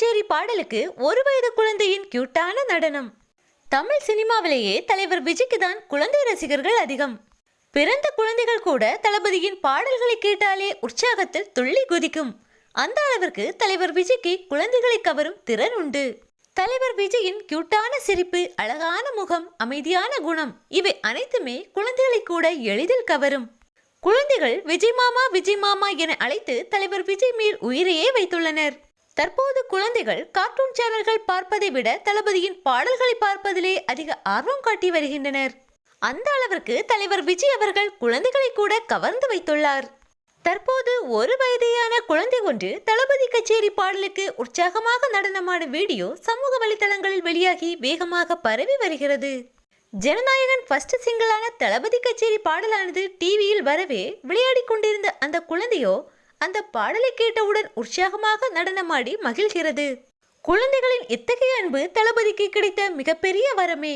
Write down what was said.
கச்சேரி பாடலுக்கு 1 வயது குழந்தையின் கியூட்டான நடனம். தமிழ் சினிமாவிலேயே தலைவர் விஜய்க்கு தான் குழந்தை ரசிகர்கள் அதிகம். பிறந்த குழந்தைகள் கூட தளபதியின் பாடல்களை கேட்டாலே உற்சாகத்தில் துள்ளி குதிக்கும். அந்த அளவிற்கு தலைவர் விஜய்க்கு குழந்தைகளை கவரும் திறன் உண்டு. தலைவர் விஜயின் கியூட்டான சிரிப்பு, அழகான முகம், அமைதியான குணம் இவை அனைத்துமே குழந்தைகளை கூட எளிதில் கவரும். குழந்தைகள் விஜய் மாமா என அழைத்து தலைவர் விஜய் மேல் உயிரையே வைத்துள்ளனர். தற்போது குழந்தைகள் கார்ட்டூன் சேனல்கள் பார்ப்பதை விட தளபதியின் பாடல்களை பார்ப்பதிலே அதிக ஆர்வம் காட்டி வருகின்றனர். அந்த அளவிற்கு தலைவர் விஜய் அவர்கள் குழந்தைகளை கூட கவர்ந்து வைத்துள்ளார். தற்போது 1 வயதேயான குழந்தை ஒன்று தளபதி கச்சேரி பாடலுக்கு உற்சாகமாக நடனமாடும் வீடியோ சமூக வலைதளங்களில் வெளியாகி வேகமாக பரவி வருகிறது. ஜனநாயகன் ஃபர்ஸ்ட் சிங்கிளான தளபதி கச்சேரி பாடலானது டிவியில் வரவே விளையாடி கொண்டிருந்த அந்த குழந்தையோ அந்த பாடலை கேட்டவுடன் உற்சாகமாக நடனமாடி மகிழ்கிறது. குழந்தைகளின் இத்தகைய அன்பு தளபதிக்கு கிடைத்த மிகப்பெரிய வரமே.